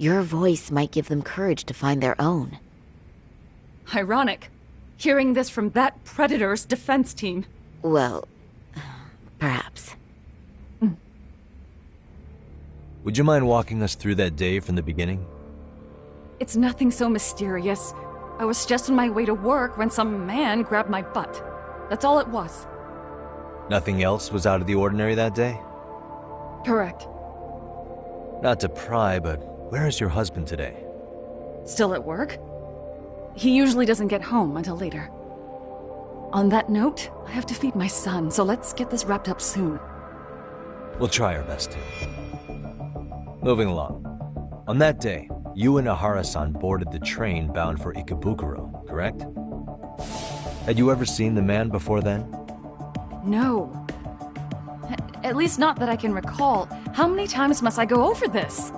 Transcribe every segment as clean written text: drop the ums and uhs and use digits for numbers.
Your voice might give them courage to find their own. Ironic. Hearing this from that Predator's defense team. Well, perhaps. Would you mind walking us through that day from the beginning? It's nothing so mysterious. I was just on my way to work when some man grabbed my butt. That's all it was. Nothing else was out of the ordinary that day? Correct. Not to pry, but where is your husband today? Still at work? He usually doesn't get home until later. On that note, I have to feed my son, so let's get this wrapped up soon. We'll try our best to. Moving along. On that day, you and Ahara-san boarded the train bound for Ikebukuro, correct? Had you ever seen the man before then? No. At least not that I can recall. How many times must I go over this?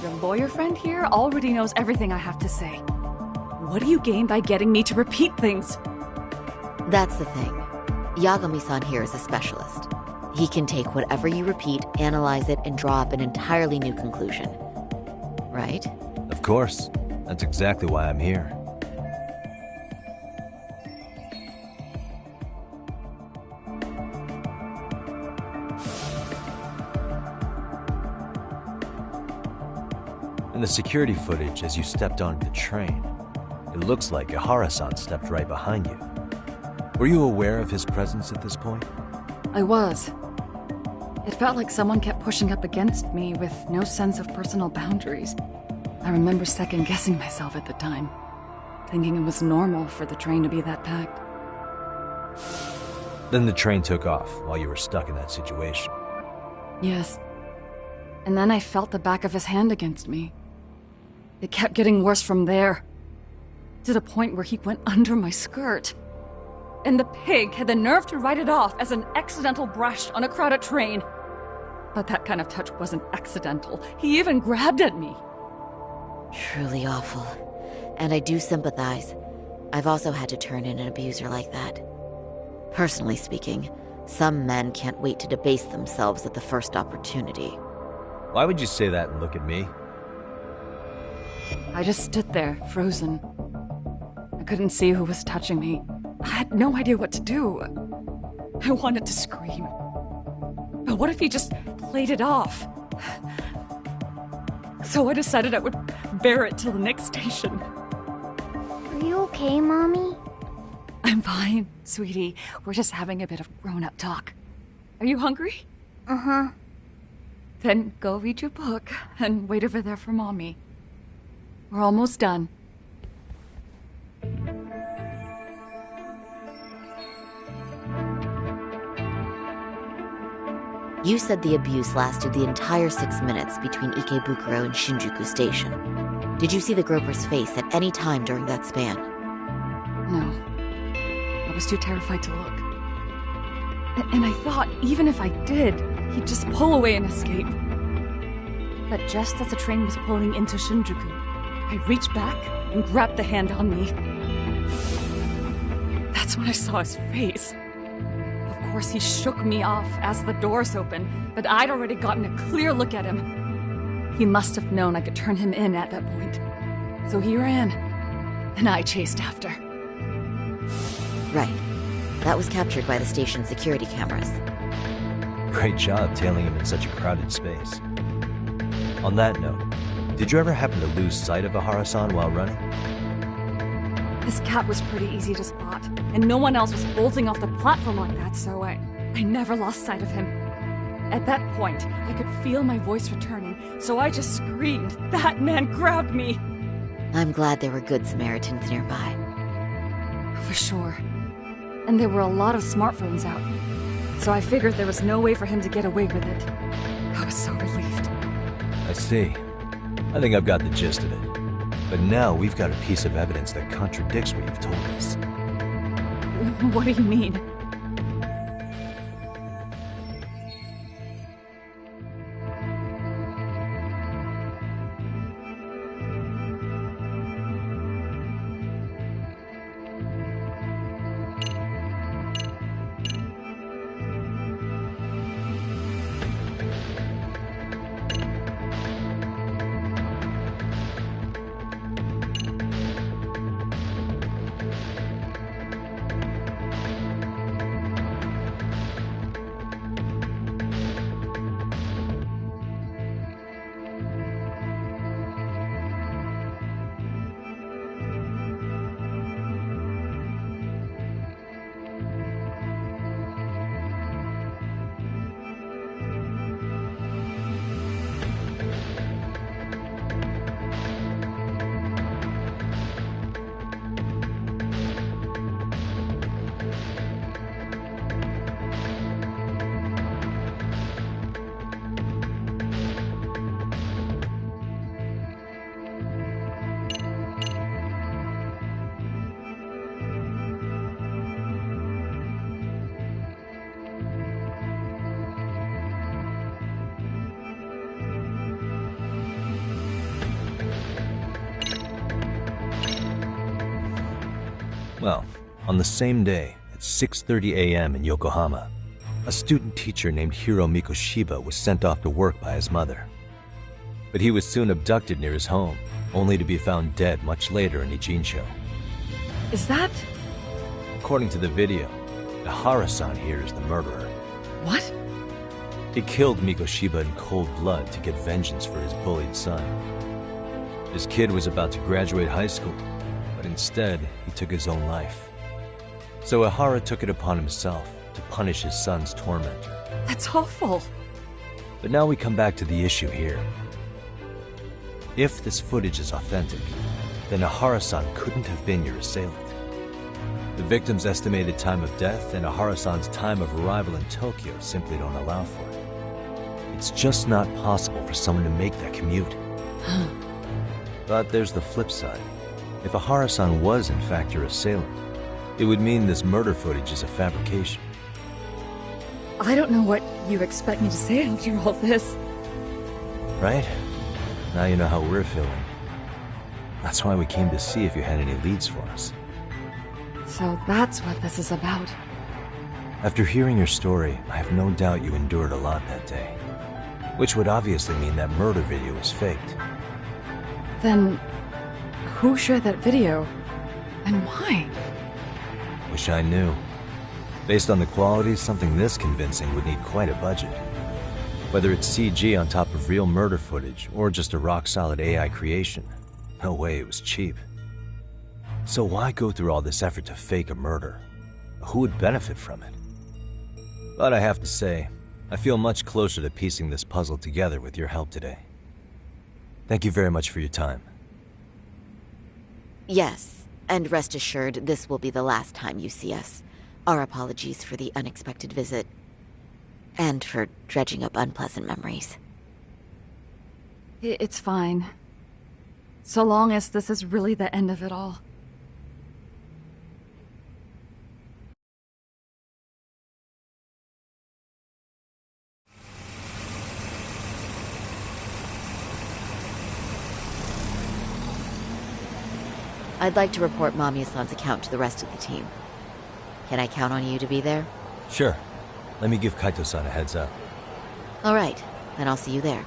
Your lawyer friend here already knows everything I have to say. What do you gain by getting me to repeat things? That's the thing. Yagami-san here is a specialist. He can take whatever you repeat, analyze it, and draw up an entirely new conclusion. Right? Of course. That's exactly why I'm here. In the security footage as you stepped onto the train, it looks like Ahara-san stepped right behind you. Were you aware of his presence at this point? I was. It felt like someone kept pushing up against me with no sense of personal boundaries. I remember second-guessing myself at the time, thinking it was normal for the train to be that packed. Then the train took off while you were stuck in that situation. Yes. And then I felt the back of his hand against me. It kept getting worse from there, to the point where he went under my skirt. And the pig had the nerve to write it off as an accidental brush on a crowded train. But that kind of touch wasn't accidental. He even grabbed at me. Truly awful. And I do sympathize. I've also had to turn in an abuser like that. Personally speaking, some men can't wait to debase themselves at the first opportunity. Why would you say that and look at me? I just stood there, frozen. I couldn't see who was touching me. I had no idea what to do. I wanted to scream. But what if he just played it off? So I decided I would bear it till the next station. Are you okay, Mommy? I'm fine, sweetie. We're just having a bit of grown-up talk. Are you hungry? Uh-huh. Then go read your book and wait over there for Mommy. We're almost done. You said the abuse lasted the entire 6 minutes between Ikebukuro and Shinjuku Station. Did you see the groper's face at any time during that span? No. I was too terrified to look. And I thought, even if I did, he'd just pull away and escape. But just as the train was pulling into Shinjuku, I reached back and grabbed the hand on me. That's when I saw his face. Of course, he shook me off as the doors opened, but I'd already gotten a clear look at him. He must have known I could turn him in at that point. So he ran, and I chased after. Right. That was captured by the station's security cameras. Great job tailing him in such a crowded space. On that note, did you ever happen to lose sight of Ahara-san while running? This cat was pretty easy to spot, and no one else was bolting off the platform like that, so I never lost sight of him. At that point, I could feel my voice returning, so I just screamed, "That man grabbed me!" I'm glad there were good Samaritans nearby. For sure. And there were a lot of smartphones out, so I figured there was no way for him to get away with it. I was so relieved. I see. I think I've got the gist of it. But now we've got a piece of evidence that contradicts what you've told us. What do you mean? Well, on the same day, at 6:30 a.m. in Yokohama, a student teacher named Hiro Mikoshiba was sent off to work by his mother. But he was soon abducted near his home, only to be found dead much later in Ijincho. Is that... According to the video, Ihara-san here is the murderer. what? He killed Mikoshiba in cold blood to get vengeance for his bullied son. His kid was about to graduate high school, but instead, he took his own life. So Ihara took it upon himself to punish his son's tormentor. That's awful. But now we come back to the issue here. If this footage is authentic, then Ihara-san couldn't have been your assailant. The victim's estimated time of death and Ihara-san's time of arrival in Tokyo simply don't allow for it. It's just not possible for someone to make that commute. But there's the flip side. If Ihara-san was in fact your assailant, it would mean this murder footage is a fabrication. I don't know what you expect me to say after all this. Right? Now you know how we're feeling. That's why we came to see if you had any leads for us. So that's what this is about. After hearing your story, I have no doubt you endured a lot that day. Which would obviously mean that murder video was faked. Then, who shared that video? And why? Wish I knew. Based on the quality, something this convincing would need quite a budget. Whether it's CG on top of real murder footage, or just a rock-solid AI creation, no way it was cheap. So why go through all this effort to fake a murder? Who would benefit from it? But I have to say, I feel much closer to piecing this puzzle together with your help today. Thank you very much for your time. Yes, and rest assured, this will be the last time you see us. Our apologies for the unexpected visit. And for dredging up unpleasant memories. It's fine. So long as this is really the end of it all. I'd like to report Mamiya-san's account to the rest of the team. Can I count on you to be there? Sure. Let me give Kaito-san a heads up. All right, then I'll see you there.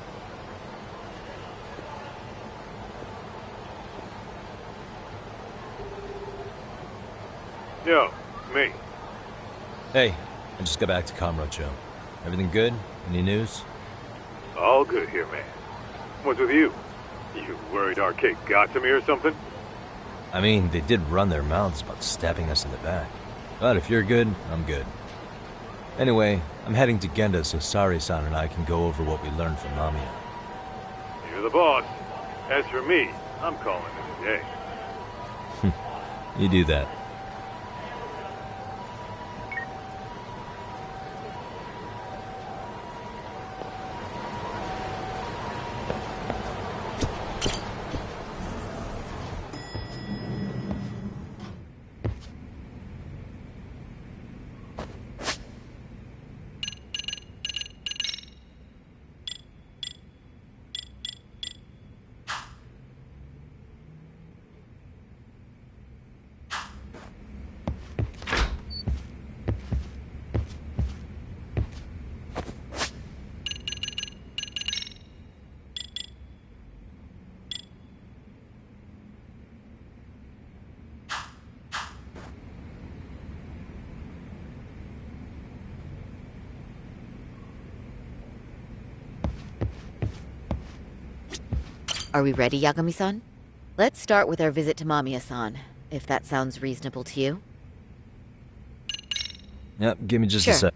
Yo, me. Hey, I just got back to Kamurocho. Everything good? Any news? All good here, man. What's with you? You worried our kid got to me or something? I mean, they did run their mouths about stabbing us in the back. But if you're good, I'm good. Anyway, I'm heading to Genda so Sari-san and I can go over what we learned from Mamiya. You're the boss. As for me, I'm calling it a day. You do that. Are we ready, Yagami-san? Let's start with our visit to Mamiya-san, if that sounds reasonable to you. Yep, give me just Sure. a sec.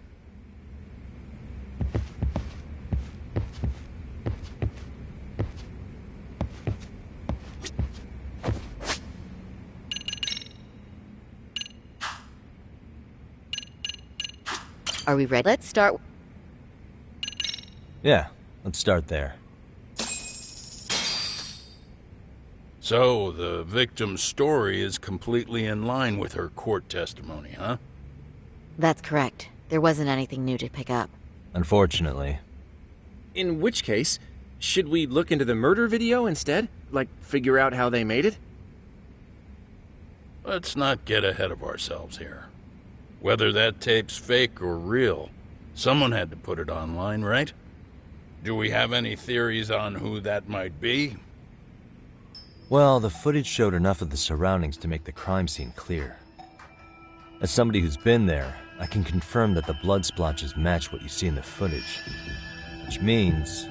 Are we ready? Let's start... Yeah, let's start there. So, the victim's story is completely in line with her court testimony, huh? That's correct. There wasn't anything new to pick up. Unfortunately. In which case, should we look into the murder video instead? Like, figure out how they made it? Let's not get ahead of ourselves here. Whether that tape's fake or real, someone had to put it online, right? Do we have any theories on who that might be? Well, the footage showed enough of the surroundings to make the crime scene clear. As somebody who's been there, I can confirm that the blood splotches match what you see in the footage. Which means...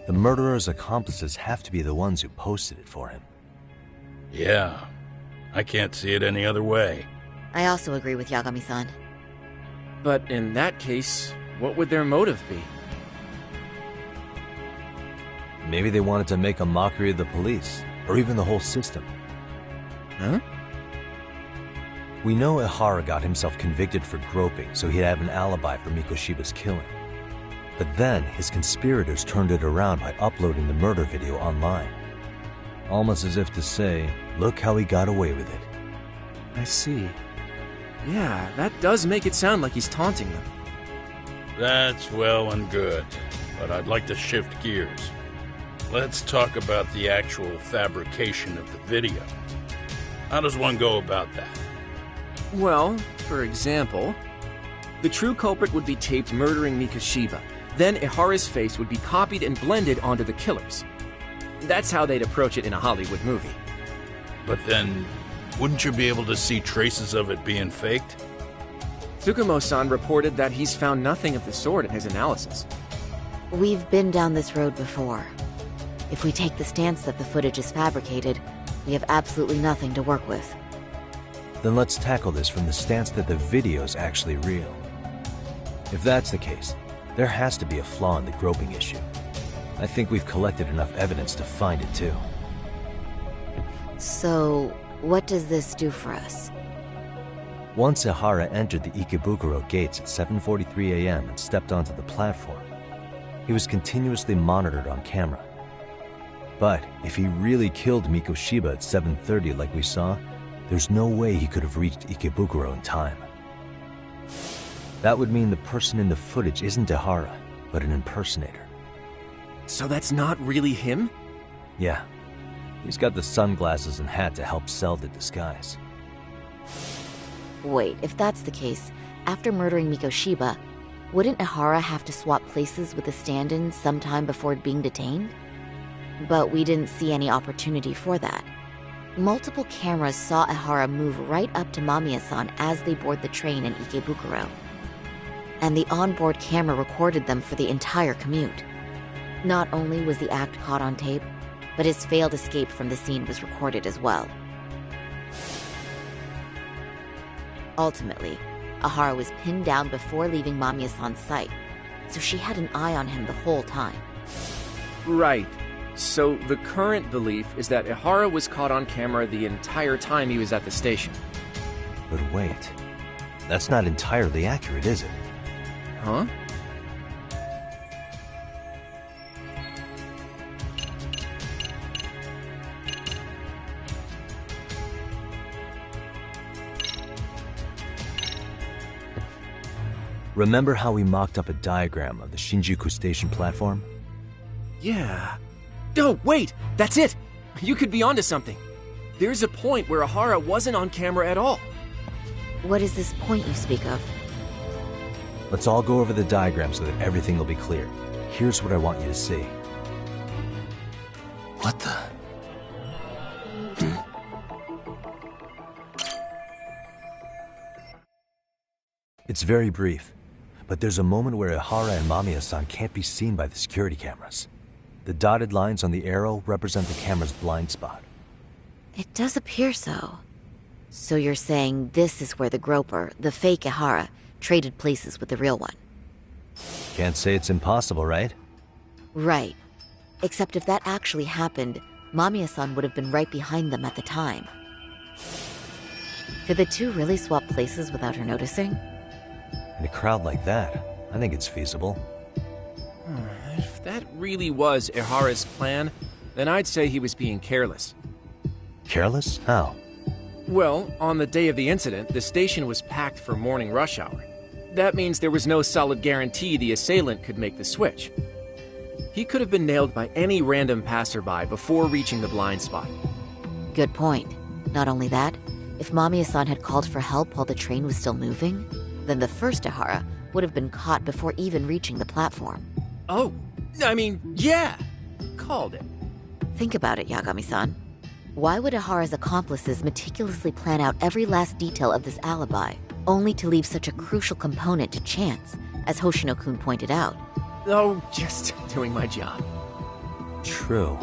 the murderer's accomplices have to be the ones who posted it for him. Yeah, I can't see it any other way. I also agree with Yagami-san. But in that case, what would their motive be? Maybe they wanted to make a mockery of the police, or even the whole system. Huh? We know Ihara got himself convicted for groping, so he'd have an alibi for Mikoshiba's killing. But then, his conspirators turned it around by uploading the murder video online. Almost as if to say, look how he got away with it. I see. Yeah, that does make it sound like he's taunting them. That's well and good, but I'd like to shift gears. Let's talk about the actual fabrication of the video. How does one go about that? Well, for example, the true culprit would be taped murdering Mikoshiba. Then Ihara's face would be copied and blended onto the killers. That's how they'd approach it in a Hollywood movie. But then, wouldn't you be able to see traces of it being faked? Tsukumo-san reported that he's found nothing of the sort in his analysis. We've been down this road before. If we take the stance that the footage is fabricated, we have absolutely nothing to work with. Then let's tackle this from the stance that the video's actually real. If that's the case, there has to be a flaw in the groping issue. I think we've collected enough evidence to find it too. So, what does this do for us? Once Ihara entered the Ikebukuro gates at 7:43 a.m. and stepped onto the platform, he was continuously monitored on camera. But if he really killed Mikoshiba at 7:30 like we saw, there's no way he could have reached Ikebukuro in time. That would mean the person in the footage isn't Ihara, but an impersonator. So that's not really him? Yeah. He's got the sunglasses and hat to help sell the disguise. Wait, if that's the case, after murdering Mikoshiba, wouldn't Ihara have to swap places with the stand-in sometime before being detained? But we didn't see any opportunity for that. Multiple cameras saw Ihara move right up to Mamiya-san as they board the train in Ikebukuro. And the onboard camera recorded them for the entire commute. Not only was the act caught on tape, but his failed escape from the scene was recorded as well. Ultimately, Ihara was pinned down before leaving Mamiya-san's sight, so she had an eye on him the whole time. Right. So the current belief is that Ihara was caught on camera the entire time he was at the station. But wait, that's not entirely accurate, is it? Huh? Remember how we mocked up a diagram of the Shinjuku station platform? Yeah. Oh, wait! That's it! You could be onto something. There's a point where Ihara wasn't on camera at all. What is this point you speak of? Let's all go over the diagram so that everything will be clear. Here's what I want you to see. What the? It's very brief, but there's a moment where Ihara and Mamiya-san can't be seen by the security cameras. The dotted lines on the arrow represent the camera's blind spot. It does appear so. So you're saying this is where the groper, the fake Ihara, traded places with the real one? Can't say it's impossible, right? Right. Except if that actually happened, Mamiya-san would have been right behind them at the time. Could the two really swap places without her noticing? In a crowd like that, I think it's feasible. If that really was Ihara's plan, then I'd say he was being careless. Careless? How? Well, on the day of the incident, the station was packed for morning rush hour. That means there was no solid guarantee the assailant could make the switch. He could have been nailed by any random passerby before reaching the blind spot. Good point. Not only that, if Mamiya-san had called for help while the train was still moving, then the first Ihara would have been caught before even reaching the platform. Oh, I mean, yeah! Called it. Think about it, Yagami-san. Why would Ihara's accomplices meticulously plan out every last detail of this alibi, only to leave such a crucial component to chance, as Hoshino-kun pointed out? Oh, just doing my job. True.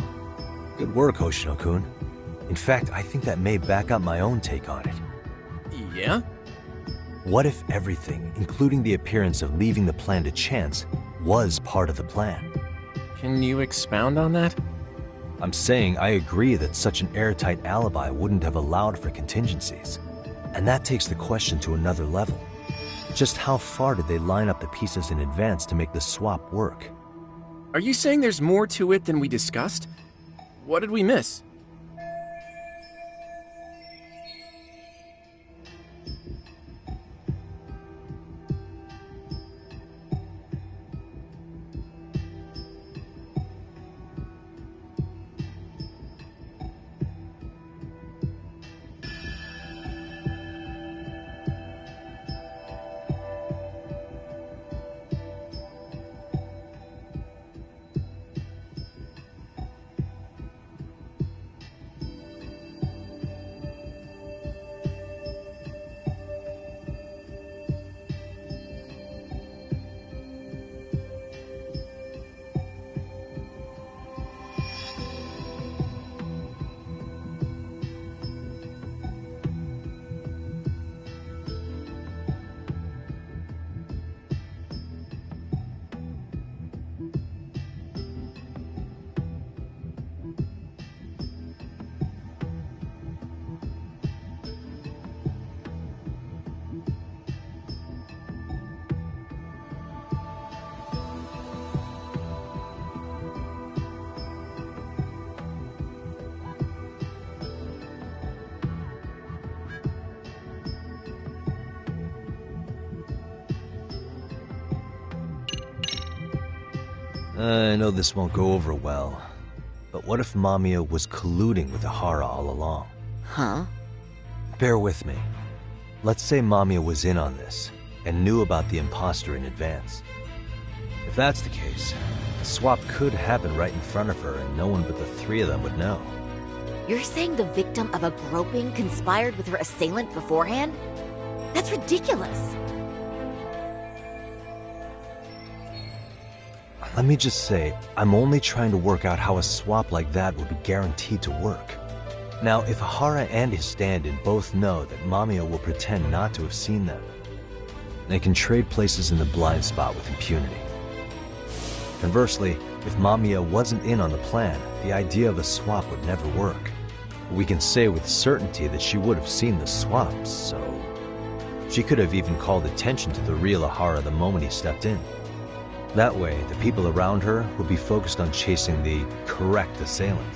Good work, Hoshino-kun. In fact, I think that may back up my own take on it. Yeah? What if everything, including the appearance of leaving the plan to chance, was part of the plan? Can you expound on that? I'm saying I agree that such an airtight alibi wouldn't have allowed for contingencies. And that takes the question to another level. Just how far did they line up the pieces in advance to make the swap work? Are you saying there's more to it than we discussed? What did we miss? I know this won't go over well, but what if Mamiya was colluding with Ihara all along? Huh? Bear with me. Let's say Mamiya was in on this, and knew about the imposter in advance. If that's the case, the swap could happen right in front of her and no one but the three of them would know. You're saying the victim of a groping conspired with her assailant beforehand? That's ridiculous. Let me just say, I'm only trying to work out how a swap like that would be guaranteed to work. Now, if Ihara and his stand-in both know that Mamiya will pretend not to have seen them, they can trade places in the blind spot with impunity. Conversely, if Mamiya wasn't in on the plan, the idea of a swap would never work. We can say with certainty that she would have seen the swaps, so... she could have even called attention to the real Ihara the moment he stepped in. That way, the people around her would be focused on chasing the correct assailant.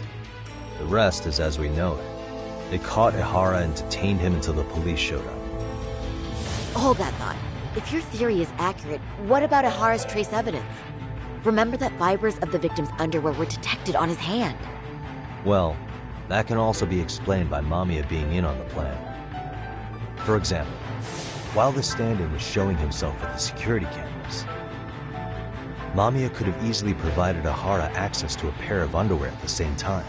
The rest is as we know it. They caught Ihara and detained him until the police showed up. Hold that thought. If your theory is accurate, what about Ihara's trace evidence? Remember that fibers of the victim's underwear were detected on his hand. Well, that can also be explained by Mamiya being in on the plan. For example, while the stand-in was showing himself at the security cameras, Mamiya could have easily provided Ihara access to a pair of underwear at the same time.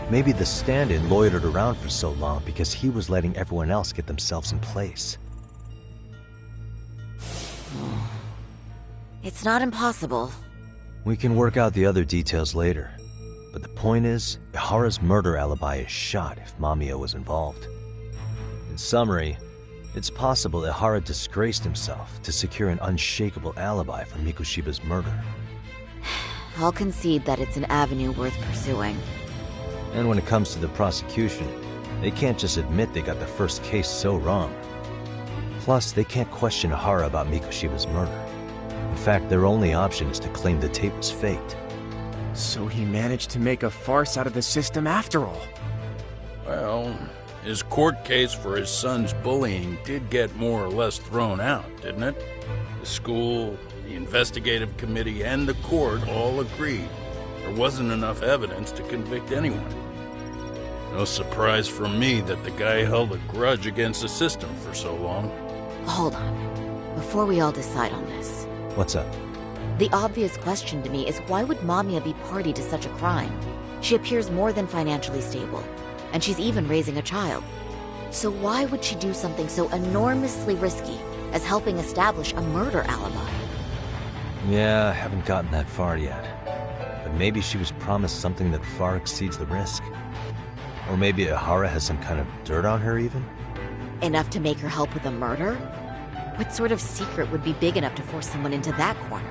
Maybe the stand-in loitered around for so long because he was letting everyone else get themselves in place. It's not impossible. We can work out the other details later. But the point is, Ihara's murder alibi is shot if Mamiya was involved. In summary, it's possible Ihara disgraced himself to secure an unshakable alibi for Mikushiba's murder. I'll concede that it's an avenue worth pursuing. And when it comes to the prosecution, they can't just admit they got the first case so wrong. Plus, they can't question Ihara about Mikushiba's murder. In fact, their only option is to claim the tape was faked. So he managed to make a farce out of the system after all. Well, his court case for his son's bullying did get more or less thrown out, didn't it? The school, the investigative committee, and the court all agreed there wasn't enough evidence to convict anyone. No surprise for me that the guy held a grudge against the system for so long. Hold on. Before we all decide on this, What's up? the obvious question to me is why would Mamiya be party to such a crime? She appears more than financially stable, and she's even raising a child. So why would she do something so enormously risky as helping establish a murder alibi? Yeah, I haven't gotten that far yet. But maybe she was promised something that far exceeds the risk. Or maybe Ihara has some kind of dirt on her even? Enough to make her help with a murder? What sort of secret would be big enough to force someone into that corner?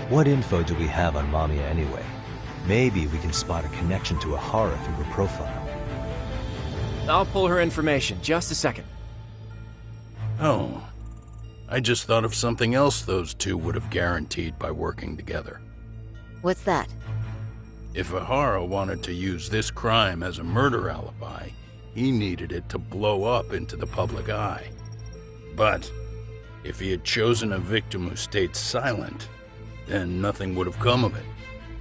What info do we have on Mamiya anyway? Maybe we can spot a connection to Ihara through her profile. I'll pull her information. Just a second. Oh, I just thought of something else those two would have guaranteed by working together. What's that? If Ihara wanted to use this crime as a murder alibi, he needed it to blow up into the public eye. But if he had chosen a victim who stayed silent, then nothing would have come of it.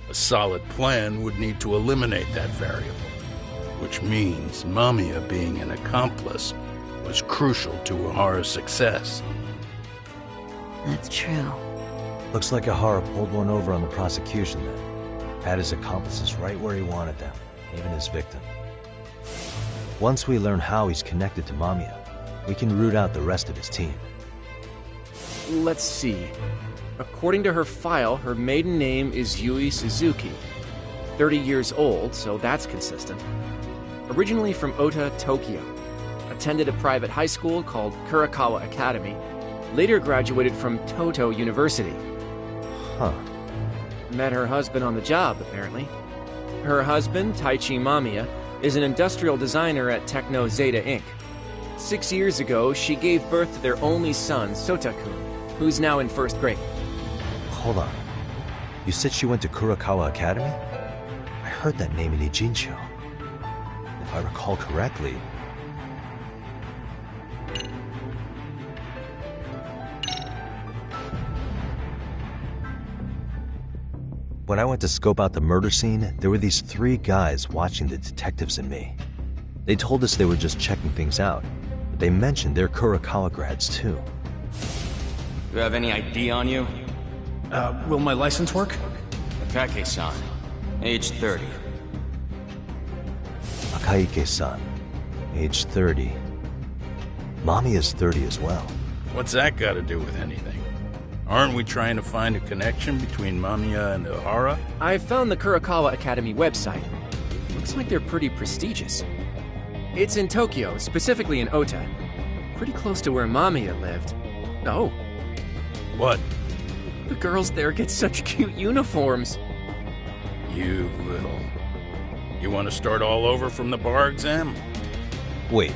A solid plan would need to eliminate that variable, which means Mamiya being an accomplice was crucial to Ihara's success. That's true. Looks like Ihara pulled one over on the prosecution then. Had his accomplices right where he wanted them, even his victim. Once we learn how he's connected to Mamiya, we can root out the rest of his team. Let's see. According to her file, her maiden name is Yui Suzuki. 30 years old, so that's consistent. Originally from Ota, Tokyo. Attended a private high school called Kurakawa Academy. Later graduated from Toto University. Huh. Met her husband on the job, apparently. Her husband, Taichi Mamiya, is an industrial designer at Techno Zeta Inc. 6 years ago, she gave birth to their only son, Sota-kun, who's now in first grade. Hold on. You said she went to Kurakawa Academy? I heard that name in Ijincho. If I recall correctly... When I went to scope out the murder scene, there were these 3 guys watching the detectives and me. They told us they were just checking things out, but they mentioned they're Kurakawa grads too. You have any ID on you? Will my license work? Akake-san, age 30. Akaike-san, age 30. Mommy is 30 as well. What's that got to do with anything? Aren't we trying to find a connection between Mamiya and Ihara? I found the Kurakawa Academy website. Looks like they're pretty prestigious. It's in Tokyo, specifically in Ota. Pretty close to where Mamiya lived. Oh, What? the girls there get such cute uniforms. You little... You want to start all over from the bar exam? Wait,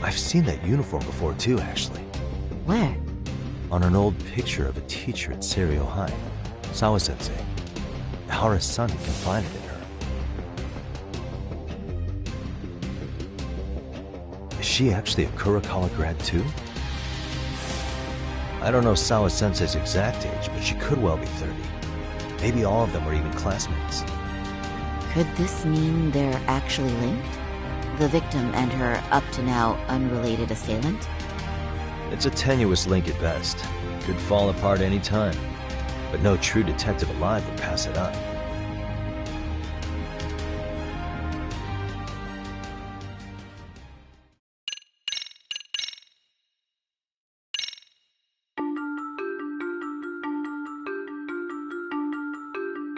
I've seen that uniform before too, actually. Where? On an old picture of a teacher at Seiryo High, Sawa-sensei. Ihara's son confided in her. Is she actually a Kurakawa grad too? I don't know Sawa-sensei's exact age, but she could well be 30. Maybe all of them were even classmates. Could this mean they're actually linked? The victim and her up-to-now unrelated assailant? It's a tenuous link at best. Could fall apart any time. But no true detective alive would pass it up.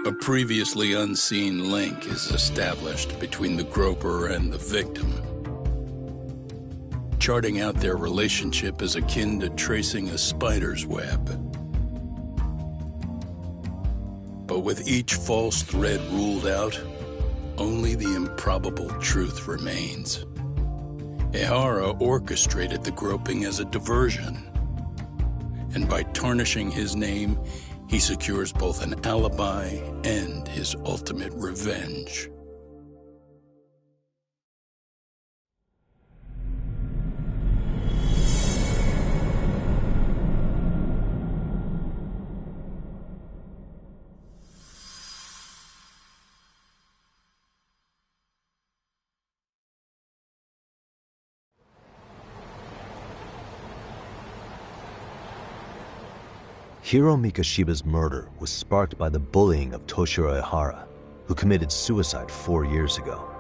A previously unseen link is established between the groper and the victim. Charting out their relationship is akin to tracing a spider's web. But with each false thread ruled out, only the improbable truth remains. Ihara orchestrated the groping as a diversion, and by tarnishing his name, he secures both an alibi and his ultimate revenge. Hiro Mikoshiba's murder was sparked by the bullying of Toshiro Ihara, who committed suicide 4 years ago.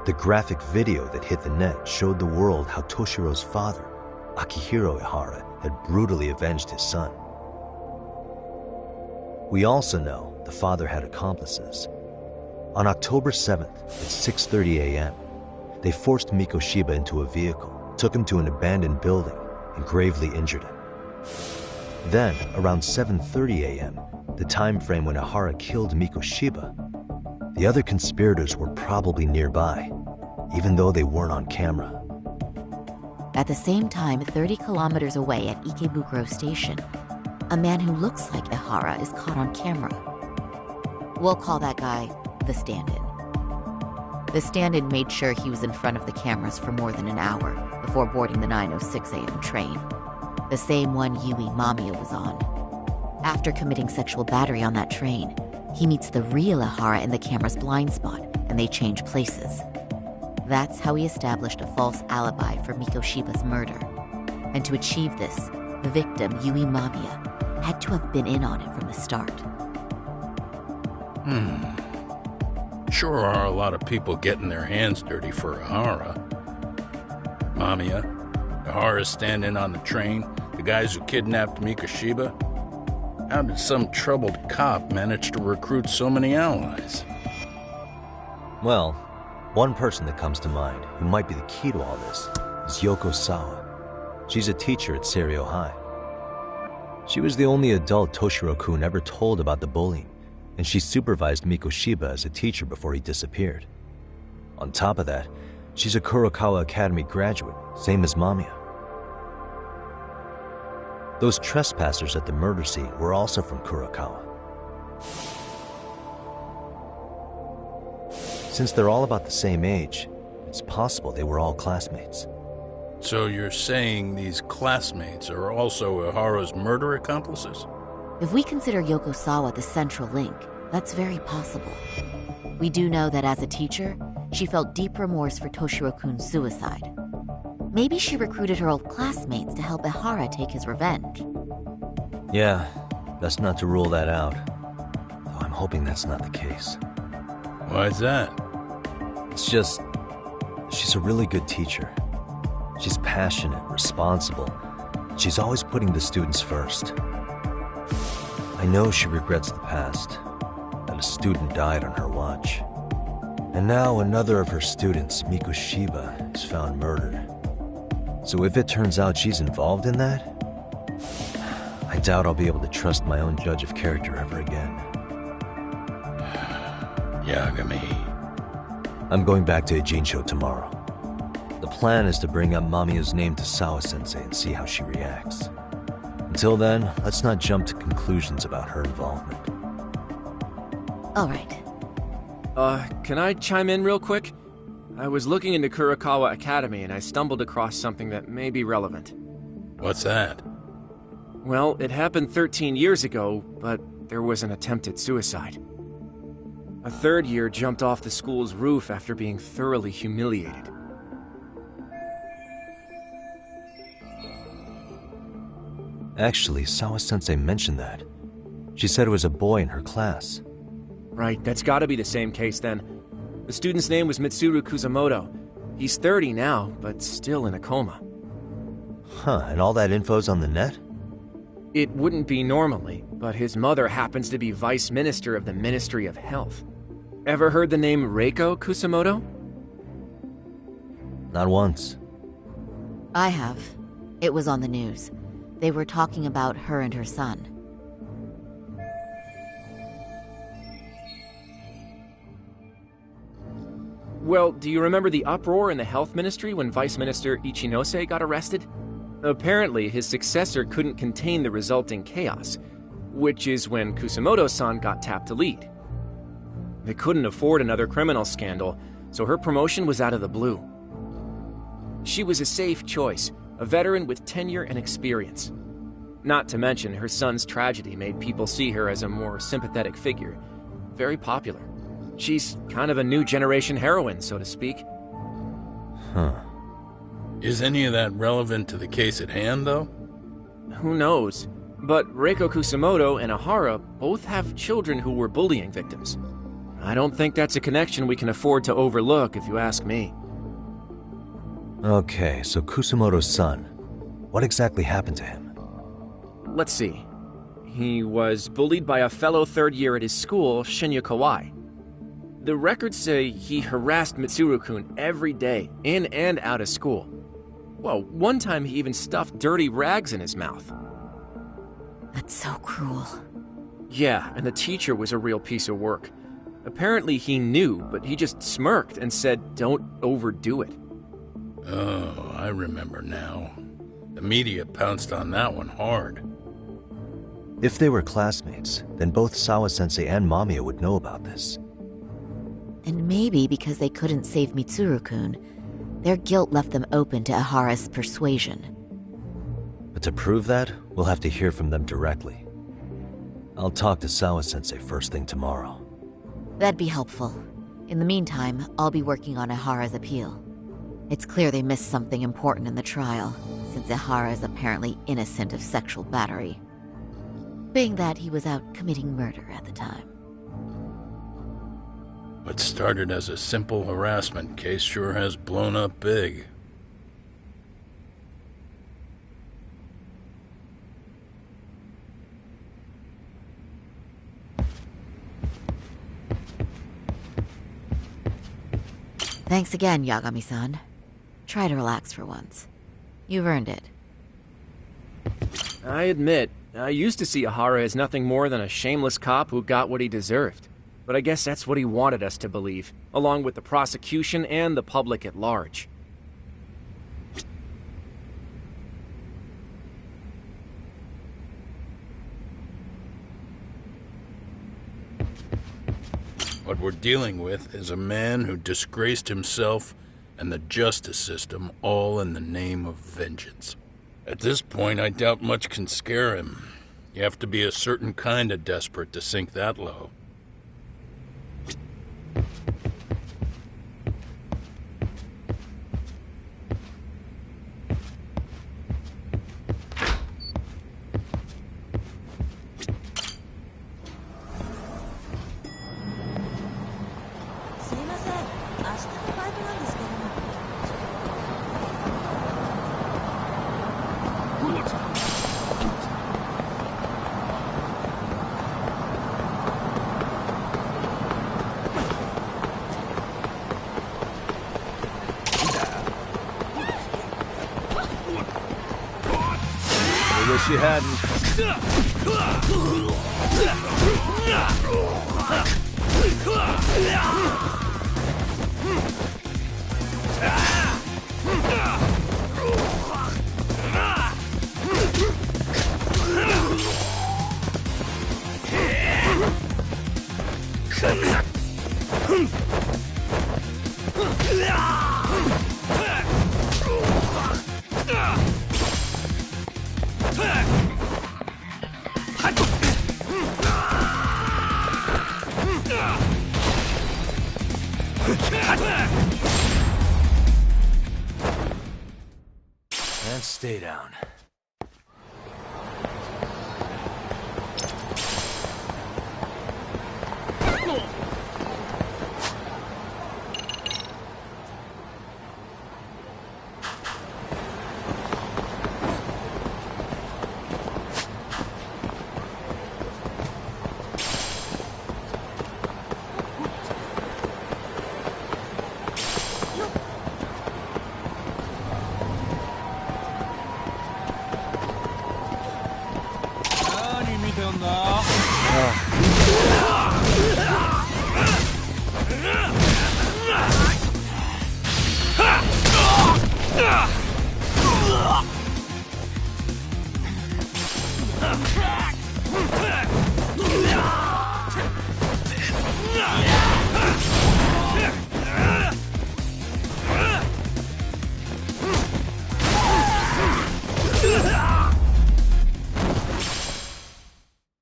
The graphic video that hit the net showed the world how Toshiro's father, Akihiro Ihara, had brutally avenged his son. We also know the father had accomplices. On October 7th at 6:30 a.m., they forced Mikoshiba into a vehicle, took him to an abandoned building, and gravely injured him. Then, around 7:30 a.m., the time frame when Ihara killed Mikoshiba, the other conspirators were probably nearby, even though they weren't on camera. At the same time, 30 kilometers away at Ikebukuro Station, a man who looks like Ihara is caught on camera. We'll call that guy the stand-in. The stand-in made sure he was in front of the cameras for more than an hour before boarding the 9:06 a.m. train, the same one Yui Mamiya was on. After committing sexual battery on that train, he meets the real Ihara in the camera's blind spot, and they change places. That's how he established a false alibi for Mikoshiba's murder. And to achieve this, the victim, Yui Mamiya, had to have been in on it from the start. Sure are a lot of people getting their hands dirty for Ihara. Mamiya, Ihara's stand-in on the train, the guys who kidnapped Mikoshiba. How did some troubled cop manage to recruit so many allies? Well, one person that comes to mind who might be the key to all this is Yoko Sawa. She's a teacher at Seiryo High. She was the only adult Toshiro-kun ever told about the bullying, and she supervised Mikoshiba as a teacher before he disappeared. On top of that, she's a Kurokawa Academy graduate, same as Mamiya. Those trespassers at the murder scene were also from Kurokawa. Since they're all about the same age, it's possible they were all classmates. So you're saying these classmates are also Ihara's murder accomplices? If we consider Yoko Sawa the central link, that's very possible. We do know that as a teacher, she felt deep remorse for Toshiro-kun's suicide. Maybe she recruited her old classmates to help Ihara take his revenge. Yeah, best not to rule that out. Though I'm hoping that's not the case. Why's that? It's just, she's a really good teacher. She's passionate, responsible. She's always putting the students first. I know she regrets the past, that a student died on her watch. And now another of her students, Mikoshiba, is found murdered. So if it turns out she's involved in that, I doubt I'll be able to trust my own judge of character ever again. Yagami. I'm going back to Ijincho tomorrow. The plan is to bring up Mamiya's name to Sawa-sensei and see how she reacts. Until then, let's not jump to conclusions about her involvement. All right. Can I chime in real quick? I was looking into Kurokawa Academy and I stumbled across something that may be relevant. What's that? Well, it happened 13 years ago, but there was an attempted suicide. A third year jumped off the school's roof after being thoroughly humiliated. Actually, Sawa-sensei mentioned that. She said it was a boy in her class. Right, that's gotta be the same case then. The student's name was Mitsuru Kusamoto. He's 30 now, but still in a coma. Huh, and all that info's on the net? It wouldn't be normally, but his mother happens to be Vice Minister of the Ministry of Health. Ever heard the name Reiko Kusamoto? Not once. I have. It was on the news. They were talking about her and her son. Well, do you remember the uproar in the health ministry when Vice Minister Ichinose got arrested? Apparently, his successor couldn't contain the resulting chaos. which is when Kusamoto-san got tapped to lead. They couldn't afford another criminal scandal, so her promotion was out of the blue. She was a safe choice, a veteran with tenure and experience. Not to mention, her son's tragedy made people see her as a more sympathetic figure. Very popular. She's kind of a new generation heroine, so to speak. Huh. Is any of that relevant to the case at hand, though? Who knows? But Reiko Kusamoto and Ahara both have children who were bullying victims. I don't think that's a connection we can afford to overlook, if you ask me. Okay, so Kusamoto's son. What exactly happened to him? Let's see. He was bullied by a fellow third year at his school, Shinya Kawai. The records say he harassed Mitsuru-kun every day, in and out of school. Well, one time he even stuffed dirty rags in his mouth. That's so cruel. Yeah, and the teacher was a real piece of work. Apparently he knew, but he just smirked and said, "Don't overdo it." Oh, I remember now. The media pounced on that one hard. If they were classmates, then both Sawa-sensei and Mamiya would know about this. And maybe because they couldn't save Mitsuru-kun, their guilt left them open to Ahara's persuasion. But to prove that, we'll have to hear from them directly. I'll talk to Sawa-sensei first thing tomorrow. That'd be helpful. In the meantime, I'll be working on Ahara's appeal. It's clear they missed something important in the trial, since Ahara is apparently innocent of sexual battery. Being that he was out committing murder at the time. What started as a simple harassment case sure has blown up big. Thanks again, Yagami-san. Try to relax for once. You've earned it. I admit, I used to see Ahara as nothing more than a shameless cop who got what he deserved. But I guess that's what he wanted us to believe, along with the prosecution and the public at large. What we're dealing with is a man who disgraced himself and the justice system, all in the name of vengeance. At this point, I doubt much can scare him. You have to be a certain kind of desperate to sink that low. Wish you hadn't. And stay down.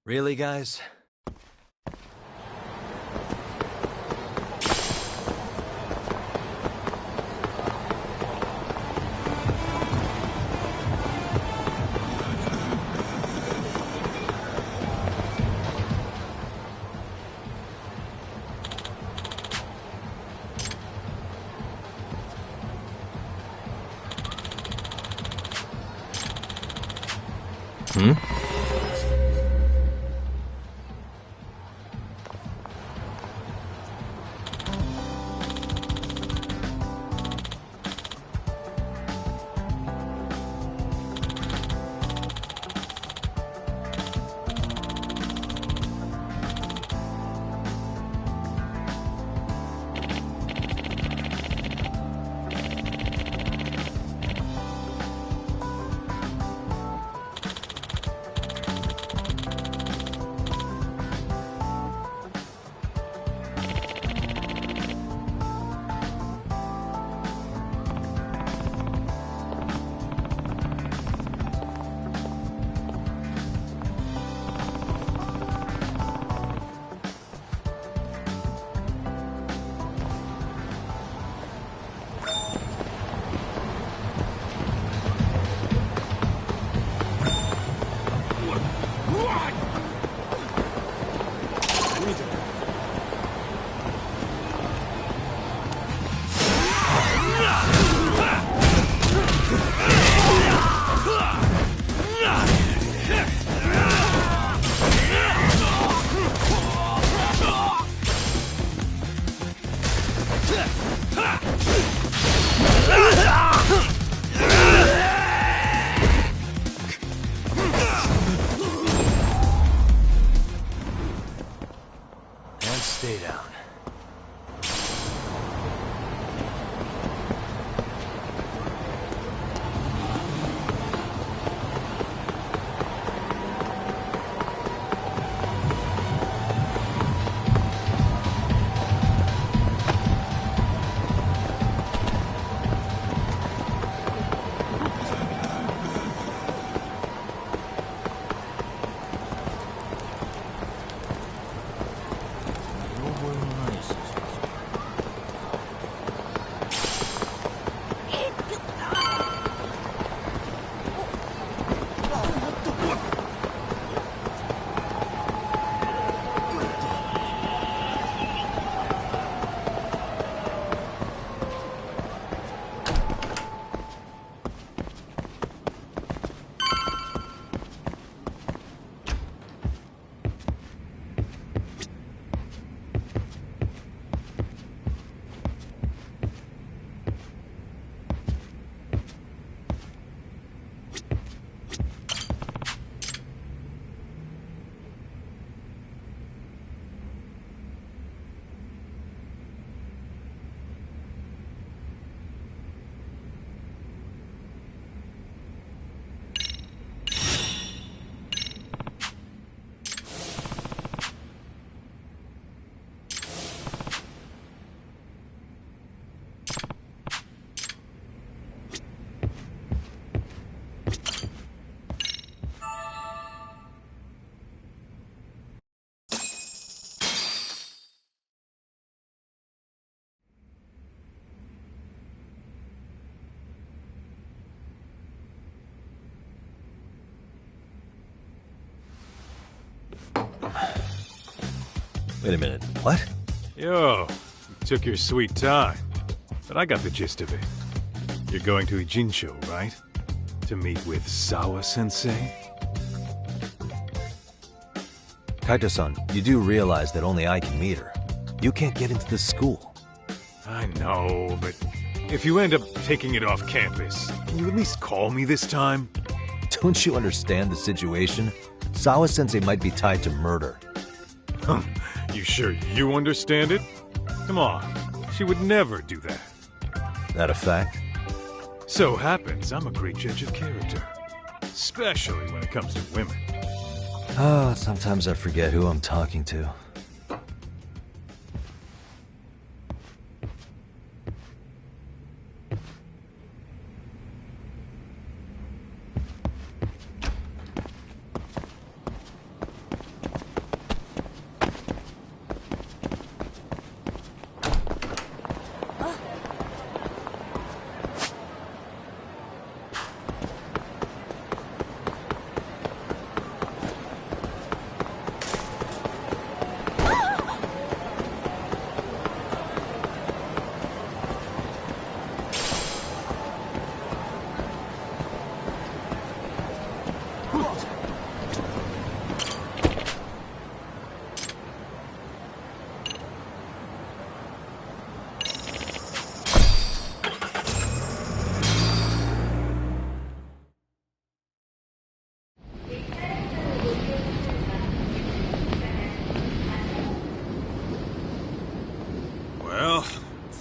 Really, guys? Hmm? And stay down. Wait a minute, what? Yo, you took your sweet time. But I got the gist of it. You're going to Ijincho, right? To meet with Sawa-sensei? Kaito-san, you do realize that only I can meet her. You can't get into the school. I know, but if you end up taking it off campus, can you at least call me this time? Don't you understand the situation? Sawa-sensei might be tied to murder. You sure you understand it? Come on, she would never do that. That a fact? So happens I'm a great judge of character. Especially when it comes to women. Oh, sometimes I forget who I'm talking to.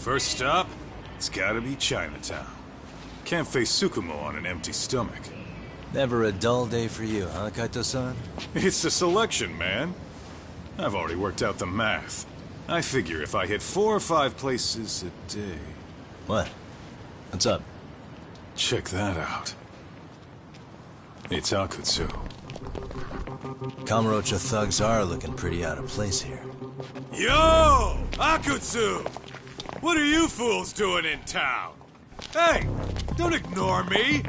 First stop, it's gotta be Chinatown. Can't face Tsukumo on an empty stomach. Never a dull day for you, huh, Kaito-san? It's the selection, man. I've already worked out the math. I figure if I hit 4 or 5 places a day... What? What's up? Check that out. It's Akutsu. Kamurocho thugs are looking pretty out of place here. Yo! Akutsu! What are you fools doing in town? Hey! Don't ignore me!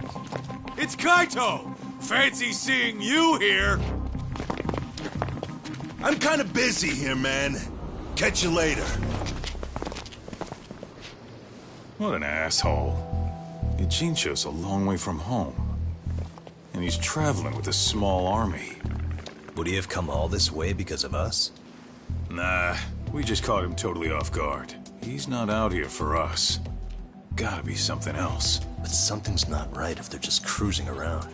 It's Kaito! Fancy seeing you here! I'm kinda busy here, man. Catch you later. What an asshole. Ijincho's a long way from home. And he's traveling with a small army. Would he have come all this way because of us? Nah, we just caught him totally off guard. He's not out here for us. Gotta be something else. But something's not right if they're just cruising around.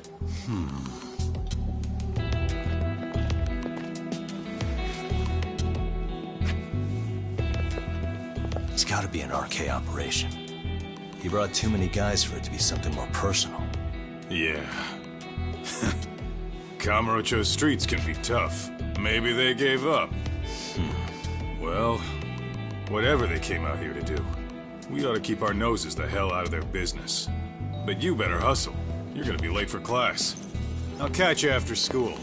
It's gotta be an RK operation. He brought too many guys for it to be something more personal. Yeah. Kamurocho streets can be tough. Maybe they gave up. Well, whatever they came out here to do, we ought to keep our noses the hell out of their business. But you better hustle. You're gonna be late for class. I'll catch you after school.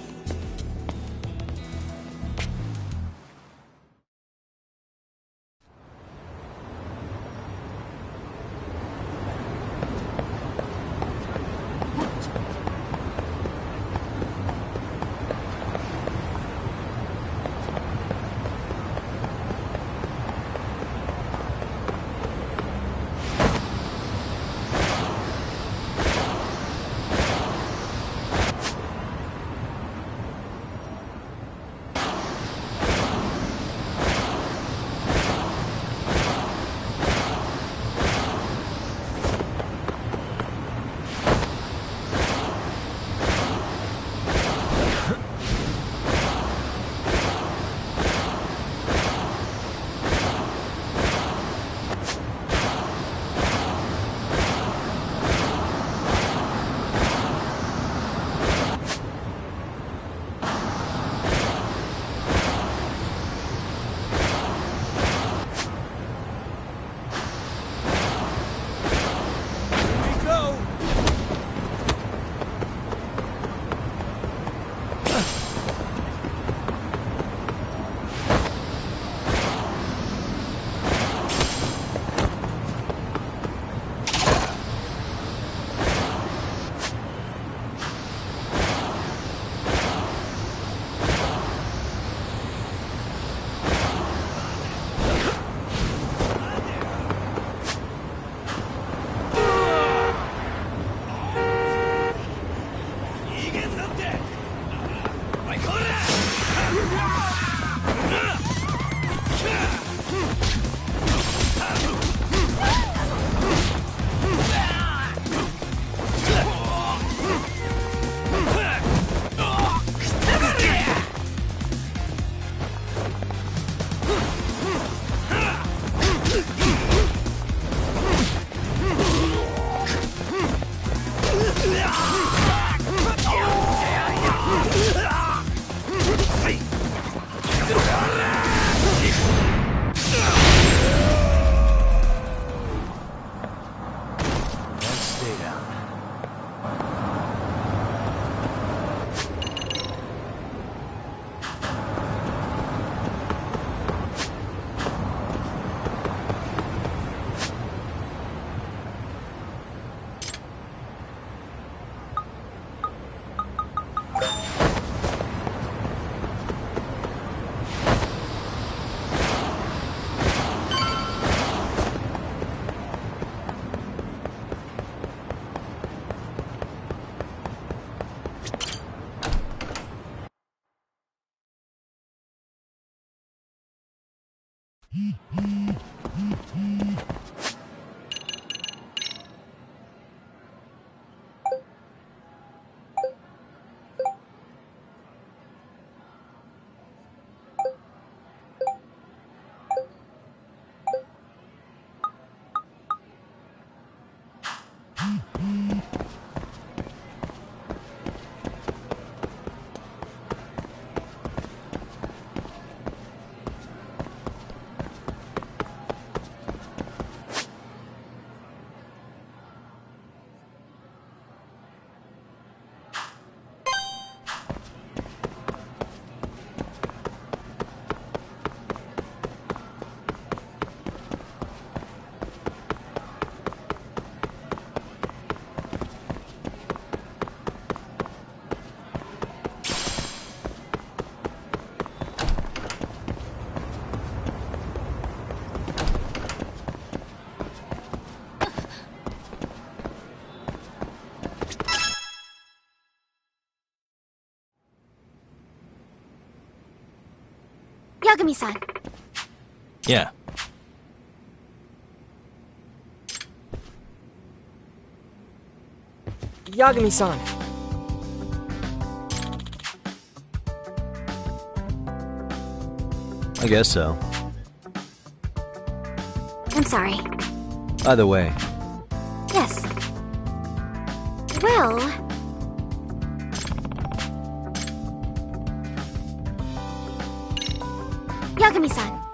Yagami-san. Yeah. Yagami-san. I guess so. I'm sorry. By the way, Yes. Well... Yagami-san.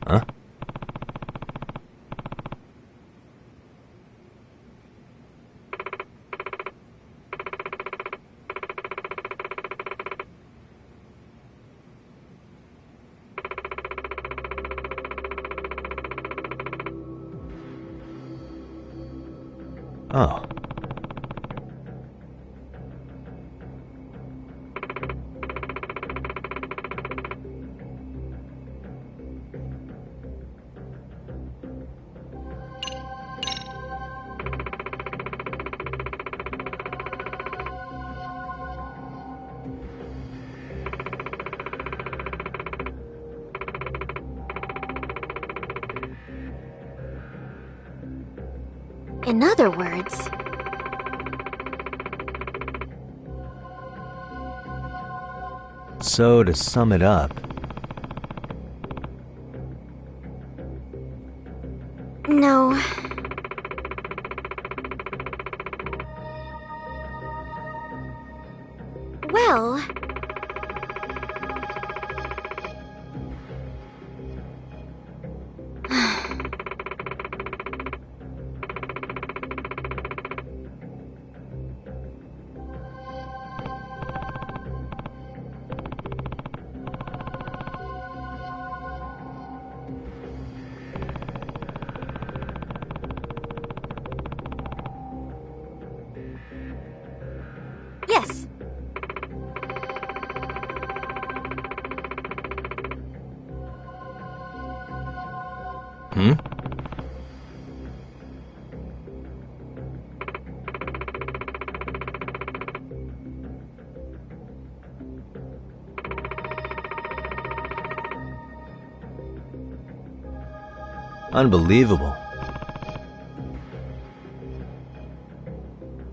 Huh? Oh. In other words... So, to sum it up, No. Well... Yes. Hmm? Unbelievable.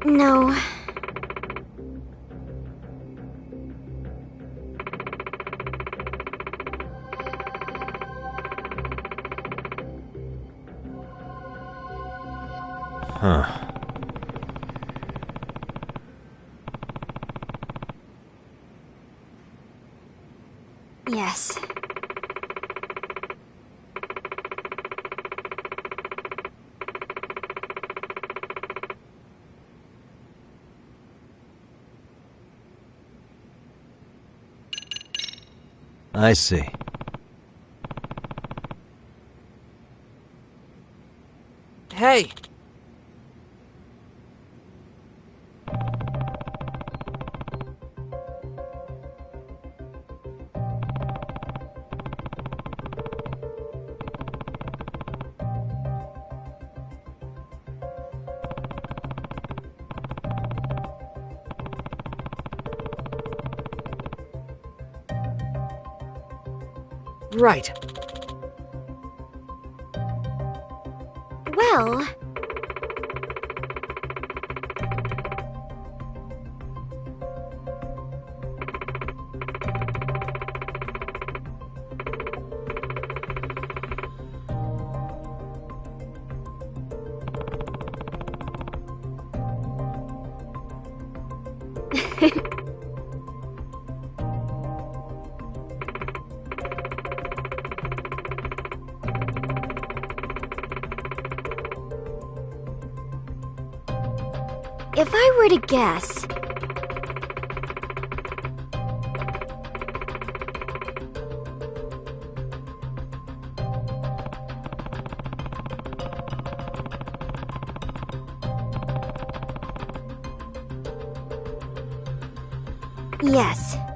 No. Huh. Yes. I see. Hey! Right. Well... If I were to guess, Yes.